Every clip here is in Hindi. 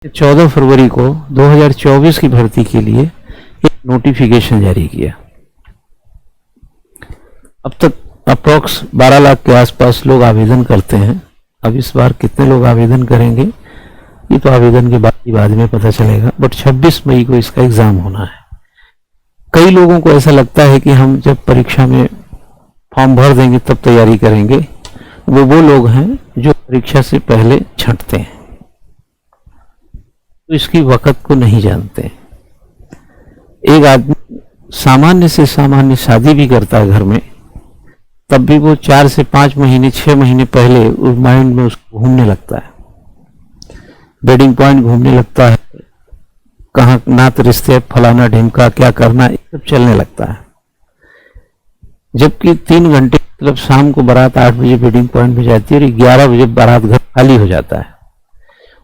14 फरवरी को 2024 की भर्ती के लिए एक नोटिफिकेशन जारी किया। अब तक अप्रॉक्स 12 लाख के आसपास लोग आवेदन करते हैं। अब इस बार कितने लोग आवेदन करेंगे ये तो आवेदन के बाद में पता चलेगा, बट 26 मई को इसका एग्जाम होना है। कई लोगों को ऐसा लगता है कि हम जब परीक्षा में फॉर्म भर देंगे तब तैयारी करेंगे। वो लोग हैं जो परीक्षा से पहले छंटते हैं, तो इसकी वक़्त को नहीं जानते। एक आदमी सामान्य से सामान्य शादी भी करता है घर में, तब भी वो 4 से 5 महीने 6 महीने पहले उस माइंड में उसको घूमने लगता है, वेडिंग पॉइंट घूमने लगता है, कहाँ नात रिश्ते फलाना ढिमका क्या करना, सब चलने लगता है। जबकि 3 घंटे मतलब शाम को बारात 8 बजे वेडिंग पॉइंट में जाती है और 11 बजे बारात घर खाली हो जाता है।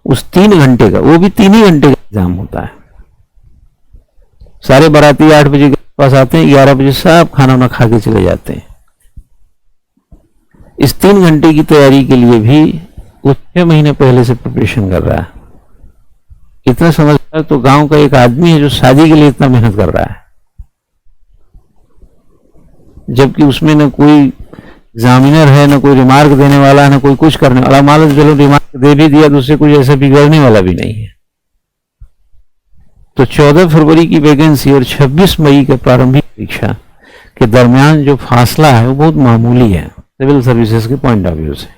उस 3 घंटे का, वो भी 3 ही घंटे का एग्जाम होता है। सारे बाराती 8 बजे के पास आते हैं, 11 बजे सब खाना वाना खा के चले जाते हैं। इस 3 घंटे की तैयारी के लिए भी वो 6 महीने पहले से प्रिपरेशन कर रहा है। इतना समझदार तो गांव का एक आदमी है जो शादी के लिए इतना मेहनत कर रहा है, जबकि उसमें न कोई एग्जामिनर है, न कोई रिमार्क देने वाला है, न कोई कुछ करने वाला। मान लो चलो रिमार्क दे भी दिया तो उससे कुछ ऐसा बिगड़ने वाला भी नहीं है। तो 14 फरवरी की वैकेंसी और 26 मई के प्रारंभिक परीक्षा के दरमियान जो फासला है वो बहुत मामूली है सिविल सर्विसेज के पॉइंट ऑफ व्यू से।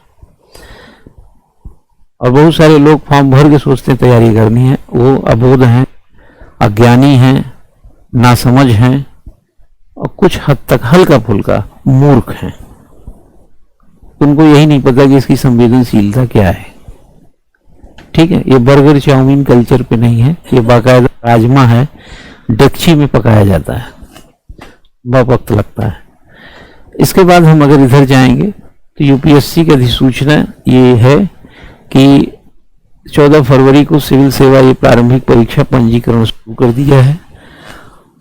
और बहुत सारे लोग फॉर्म भर के सोचते हैं तैयारी करनी है, वो अबोध हैं, अज्ञानी हैं, नासमझ हैं और कुछ हद तक हल्का फुल्का मूर्ख हैं। उनको यही नहीं पता कि इसकी संवेदनशीलता क्या है। ठीक है, ये बर्गर चाउमीन कल्चर पे नहीं है, ये बाकायदा राजमा है, डेगची में पकाया जाता है, बहुत वक्त लगता है। इसके बाद हम अगर इधर जाएंगे तो यूपीएससी की अधिसूचना ये है कि 14 फरवरी को सिविल सेवा ये प्रारंभिक परीक्षा पंजीकरण शुरू कर दिया है।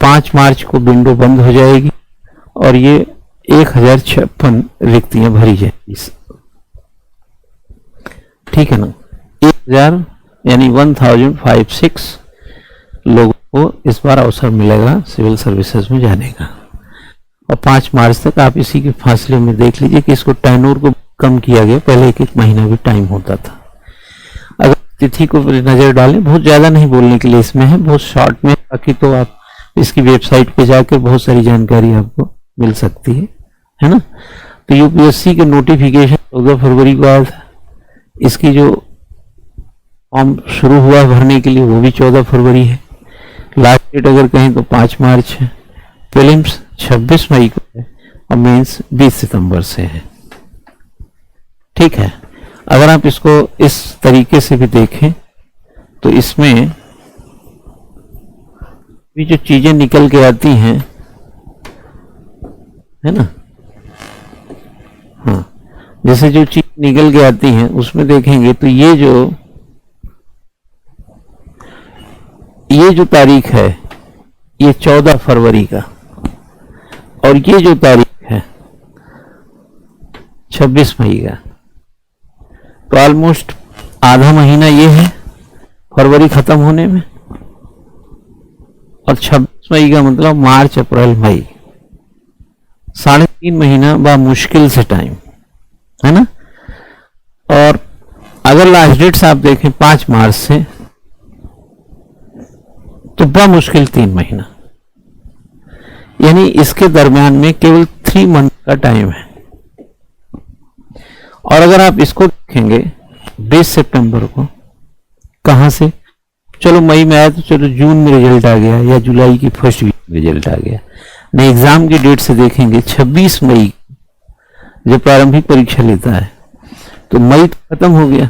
5 मार्च को विंडो बंद हो जाएगी और ये 1056 रिक्तियां भरी जाएगी। ठीक है ना, 1000 यानी 1056 लोगों को इस बार अवसर मिलेगा सिविल सर्विसेज में जाने का। और 5 मार्च तक आप इसी के फासले में देख लीजिए कि इसको टर्नओवर को कम किया गया, पहले 1 महीना भी टाइम होता था। अगर तिथि को नजर डालें, बहुत ज्यादा नहीं बोलने के लिए इसमें है, बहुत शॉर्ट में, बाकी तो आप इसकी वेबसाइट पे जाकर बहुत सारी जानकारी आपको मिल सकती है ना। तो यूपीएससी के नोटिफिकेशन 14 फरवरी को आया था। इसकी जो फॉर्म शुरू हुआ भरने के लिए वो भी 14 फरवरी है। लास्ट डेट अगर कहें तो 5 मार्च है। प्रीलिम्स 26 मई को है और मेंस 20 सितंबर से है। ठीक है, अगर आप इसको इस तरीके से भी देखें तो इसमें भी जो चीजें निकल के आती हैं, है ना, हाँ, जैसे जो चीज निकल के आती हैं उसमें देखेंगे तो ये जो तारीख है ये 14 फरवरी का, और ये जो तारीख है 26 मई का, तो ऑलमोस्ट आधा महीना ये है फरवरी खत्म होने में, और 26 मई का मतलब मार्च अप्रैल मई, 3.5 महीना बा मुश्किल से टाइम है ना। और अगर लास्ट डेट्स आप देखें 5 मार्च से, तो बा मुश्किल 3 महीना, यानी इसके दरमियान में केवल 3 मंथ का टाइम है। और अगर आप इसको देखेंगे 20 सितंबर को, कहां से, चलो मई में आया तो चलो जून में रिजल्ट आ गया या जुलाई की फर्स्ट वीक में रिजल्ट आ गया, नहीं एग्जाम की डेट से देखेंगे 26 मई जब प्रारंभिक परीक्षा लेता है तो मई तो खत्म हो गया,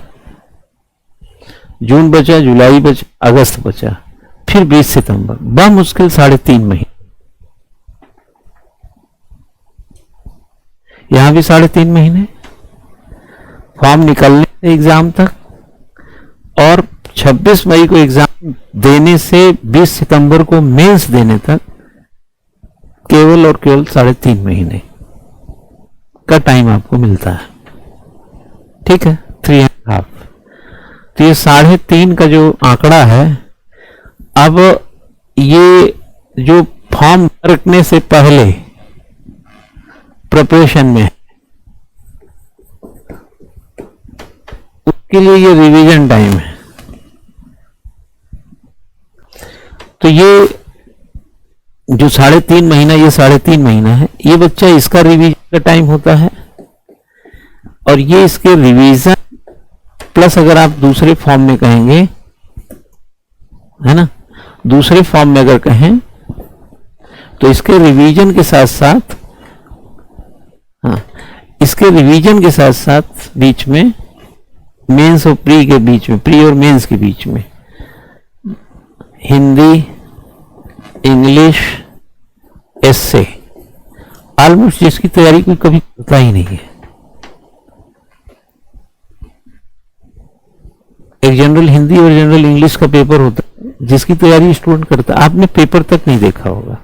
जून बचा, जुलाई बचा, अगस्त बचा, फिर 20 सितंबर, मुश्किल 3.5 महीने। यहां भी 3.5 महीने फॉर्म निकलने से एग्जाम तक, और 26 मई को एग्जाम देने से 20 सितंबर को मेंस देने तक केवल और केवल 3.5 महीने का टाइम आपको मिलता है। ठीक है, 3.5। तो ये 3.5 का जो आंकड़ा है, अब ये जो फॉर्म भरने से पहले प्रिपरेशन में, उसके लिए ये रिवीजन टाइम है। तो ये जो 3.5 महीना, ये 3.5 महीना है, ये बच्चा इसका रिवीजन का टाइम होता है। और ये इसके रिवीजन प्लस अगर आप दूसरे फॉर्म में कहेंगे, है ना, दूसरे फॉर्म में अगर कहें तो इसके रिवीजन के साथ साथ, हाँ, इसके रिवीजन के साथ साथ बीच में मेंस और प्री के बीच में, प्री और मेंस के बीच में हिंदी, इंग्लिश, एस्से, ऑलमोस्ट जिसकी तैयारी कोई कभी करता ही नहीं है। एक जनरल हिंदी और जनरल इंग्लिश का पेपर होता है जिसकी तैयारी स्टूडेंट करता है। आपने पेपर तक नहीं देखा होगा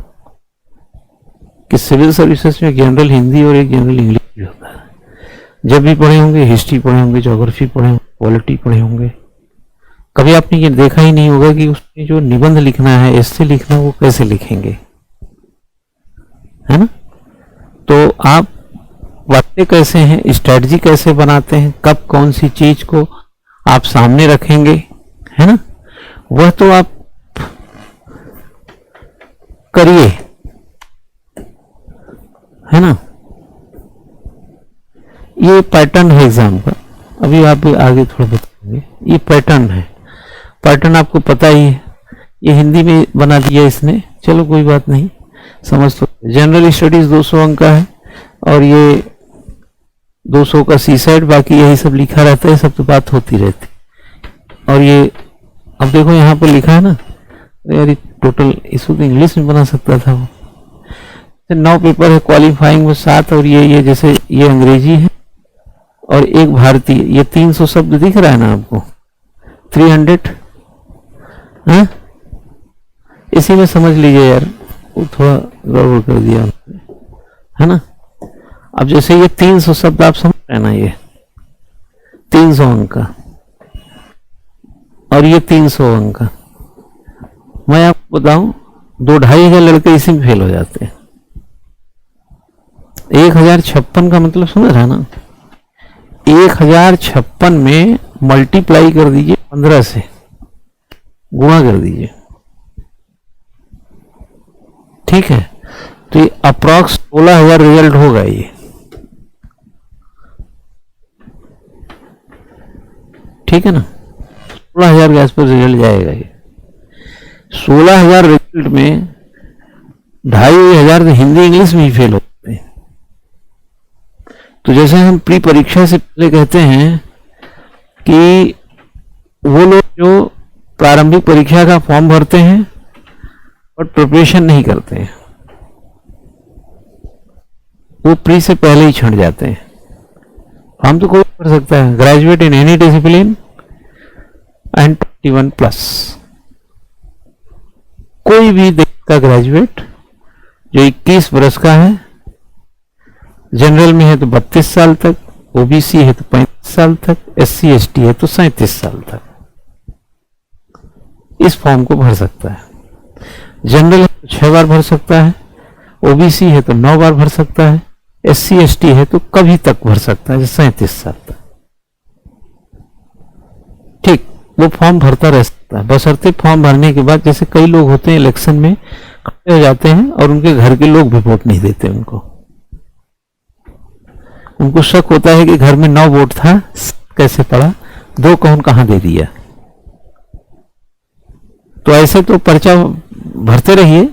कि सिविल सर्विसेज में एक जनरल हिंदी और एक जनरल इंग्लिश भी होता है। जब भी पढ़े होंगे, हिस्ट्री पढ़े होंगे, ज्योग्राफी पढ़े होंगे, पॉलिटी पढ़े होंगे, कभी आपने ये देखा ही नहीं होगा कि उसमें जो निबंध लिखना है, एस्से लिखना, वो कैसे लिखेंगे, है ना। तो आप बातें कैसे हैं, स्ट्रेटजी कैसे बनाते हैं, कब कौन सी चीज को आप सामने रखेंगे, है ना, वह तो आप करिए, है ना। ये पैटर्न है एग्जाम का, अभी आप आगे थोड़ा बताएंगे। ये पैटर्न है, पैटर्न आपको पता ही है, ये हिंदी में बना दिया इसने, चलो कोई बात नहीं, समझ तो। जनरल स्टडीज 200 अंक का है और ये 200 का सी साइड, बाकी यही सब लिखा रहता है, सब तो बात होती रहती। और ये अब देखो यहाँ पर लिखा है ना, यार टोटल इसको तो इंग्लिश में बना सकता था वो। 9 पेपर है, क्वालिफाइंग में 7, और ये जैसे ये अंग्रेजी है और एक भारतीय, ये 300 शब्द दिख रहा है ना आपको, 300, हाँ, इसी में समझ लीजिए यार, वो थोड़ा गड़बड़ कर दिया, है ना। अब जैसे ये 300 शब्द आप समझ रहे हैं ना, ये 300 अंक का और ये 300 अंक का। मैं आपको बताऊं, 2-2.5 लड़के इसी में फेल हो जाते हैं। 1056 का मतलब समझ रहा है ना, 1056 में मल्टीप्लाई कर दीजिए 15 से, गुणा कर दीजिए, ठीक है। तो ये अप्रॉक्स 16,000 रिजल्ट होगा ये, ठीक है ना, 16,000 के आसपास रिजल्ट जाएगा ये। 16,000 रिजल्ट में 2,500 तो हिंदी इंग्लिश में ही फेल होते हैं। तो जैसे हम प्री परीक्षा से पहले कहते हैं कि वो लोग जो प्रारंभिक परीक्षा का फॉर्म भरते हैं और प्रिपरेशन नहीं करते हैं, वो प्री से पहले ही छंट जाते हैं। हम तो कोई कर सकता है, graduate in any discipline and 21+, कोई भी देश का ग्रेजुएट जो 21 वर्ष का है, जनरल में है तो 32 साल तक, ओबीसी है तो 35 साल तक, SC ST है तो 37 साल तक इस फॉर्म को भर सकता है। जनरल है तो 6 बार भर सकता है, ओबीसी है तो 9 बार भर सकता है, SC ST है तो कभी तक भर सकता है, 37 साल तक, ठीक। वो फॉर्म भरता रह सकता है, बशर्ते फॉर्म भरने के बाद, जैसे कई लोग होते हैं इलेक्शन में खड़े हो जाते हैं और उनके घर के लोग भी वोट नहीं देते उनको शक होता है कि घर में 9 वोट था, कैसे पड़ा, 2 कौन कहां दे दिया। तो ऐसे तो पर्चा भरते रहिए,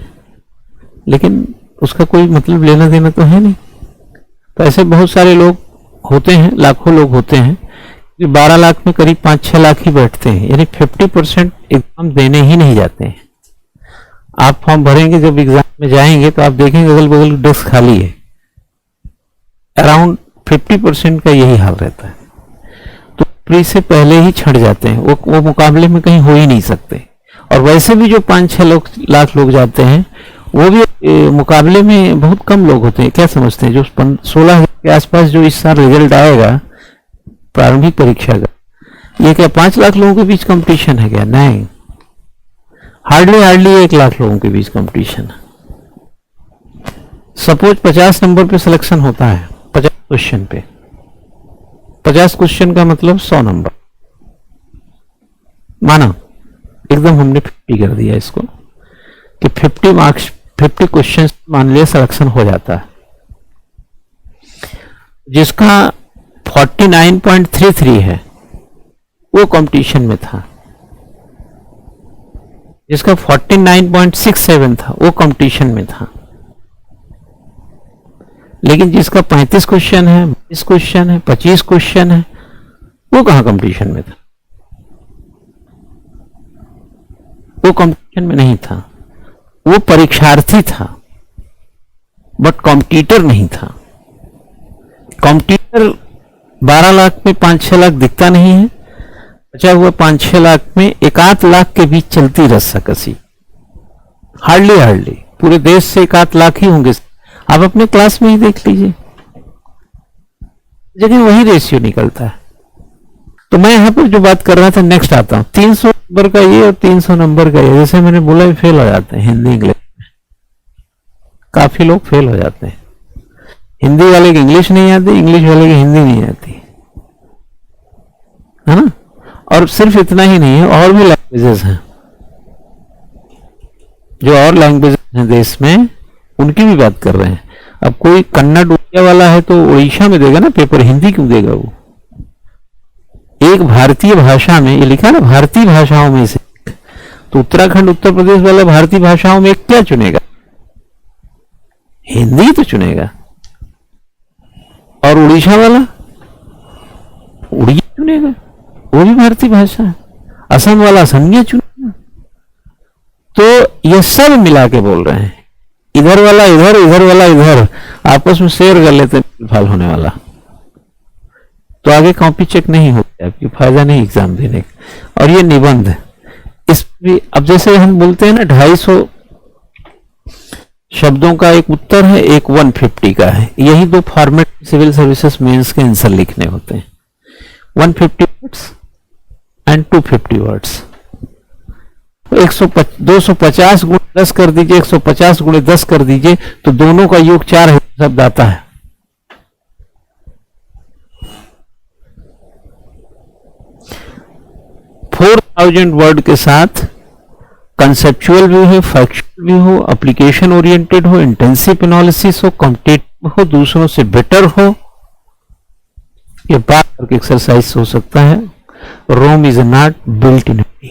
लेकिन उसका कोई मतलब लेना देना तो है नहीं। तो ऐसे बहुत सारे लोग होते हैं, लाखों लोग होते हैं, 12 लाख में करीब 5-6 लाख ही बैठते हैं, यानी 50% एग्जाम देने ही नहीं जाते हैं। आप फॉर्म भरेंगे, जब एग्जाम में जाएंगे तो आप देखेंगे अगल बगल डेस्क खाली है, अराउंड 50% का यही हाल रहता है। तो प्री से पहले ही छट जाते हैं, वो मुकाबले में कहीं हो ही नहीं सकते। और वैसे भी जो 5-6 लाख लोग जाते हैं, वो भी मुकाबले में बहुत कम लोग होते हैं। क्या समझते हैं, जो 16,000 के आसपास जो इस साल रिजल्ट आएगा प्रारंभिक परीक्षा का, ये क्या 5 लाख लोगों के बीच कंपटीशन है क्या? नहीं, हार्डली 1 लाख लोगों के बीच कंपटीशन है। सपोज 50 नंबर पे सिलेक्शन होता है, 50 क्वेश्चन पे, 50 क्वेश्चन का मतलब 100 नंबर माना, एकदम हमने 50 कर दिया इसको कि 50 मार्क्स, 50 क्वेश्चन मान लिया सिलेक्शन हो जाता है। जिसका 49.33 है वो कंपटीशन में था, जिसका 49.67 था वो कंपटीशन में था, लेकिन जिसका 35 क्वेश्चन है, 20 क्वेश्चन है, 25 क्वेश्चन है, वो कहां कंपटीशन में था? वो कंपटीशन में नहीं था, वो परीक्षार्थी था बट कॉम्पिटिटर नहीं था। कॉम्पिटिटर 12 लाख में 5-6 लाख दिखता नहीं है, बचा हुआ 5-6 लाख में 1-8 लाख के बीच चलती रस्साकसी, हार्डली पूरे देश से 1-8 लाख ही होंगे। आप अपने क्लास में ही देख लीजिए, लेकिन वही रेशियो निकलता है। तो मैं यहां पर जो बात कर रहा था, नेक्स्ट आता हूं, 300 नंबर का ये और 300 नंबर का ये, जैसे मैंने बोला फेल हो जाते हैं हिंदी इंग्लिश में, काफी लोग फेल हो जाते हैं। हिंदी वाले की इंग्लिश नहीं आती, इंग्लिश वाले की हिंदी नहीं आती, है ना। और सिर्फ इतना ही नहीं है, और भी लैंग्वेजेस हैं, जो और लैंग्वेज हैं देश में, उनकी भी बात कर रहे हैं। अब कोई कन्नड़ उड़िया वाला है तो उड़ीसा में देगा ना पेपर, हिंदी क्यों देगा वो? एक भारतीय भाषा में, ये लिखा ना भारतीय भाषाओं में से, तो उत्तराखंड उत्तर प्रदेश वाला भारतीय भाषाओं में क्या चुनेगा? हिंदी तो चुनेगा। और उड़ीसा वाला उड़िया चुनेगा, वो भी भारतीय भाषा है। असम वाला असमिया चुनेगा। तो ये सब मिला के बोल रहे हैं, इधर वाला इधर, इधर वाला इधर, आपस में शेयर कर लेते, फाल होने वाला। तो आगे कॉपी चेक नहीं होता, आपकी फायदा नहीं एग्जाम देने का। और ये निबंध, इस भी अब जैसे हम बोलते हैं ना 250 शब्दों का एक उत्तर है, एक 150 का है। यही दो फॉर्मेट सिविल सर्विसेज मेंस के आंसर लिखने होते हैं, 150 वर्ड्स एंड 250 वर्ड्स। 250 गुणे 10 कर दीजिए, 150 गुणे 10 कर दीजिए, तो दोनों का योग 4 शब्द आता है। थाउजेंड वर्ड के साथ कंसेप्चुअल भी हो, फैक्चुअल भी हो, एप्लीकेशन ओरिएंटेड हो, इंटेंसिव एनालिसिस हो, कॉम्पिटिटिव हो, दूसरों से बेटर हो, ये बात करके एक्सरसाइज हो सकता है। Rome is not built in day.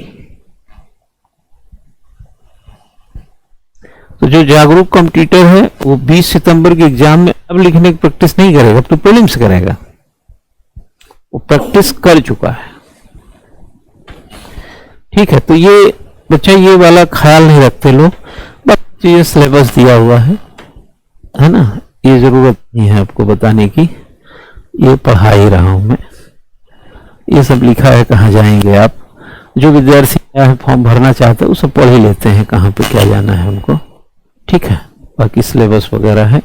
तो जो जागरूक कॉम्पिटिटर है वो 20 सितंबर के एग्जाम में अब लिखने की प्रैक्टिस नहीं करेगा, अब तो प्रीलिम्स करेगा, वो प्रैक्टिस कर चुका है। ठीक है, तो ये बच्चा ये वाला ख्याल नहीं रखते लोग, बस ये सिलेबस दिया हुआ है ना, ये जरूरत नहीं है आपको बताने की, ये पढ़ा ही रहा हूं मैं। ये सब लिखा है, कहाँ जाएंगे आप, जो विद्यार्थी फॉर्म भरना चाहते हैं वो सब पढ़ ही लेते हैं कहाँ पे क्या जाना है उनको। ठीक है, बाकी सिलेबस वगैरह है।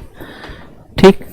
ठीक।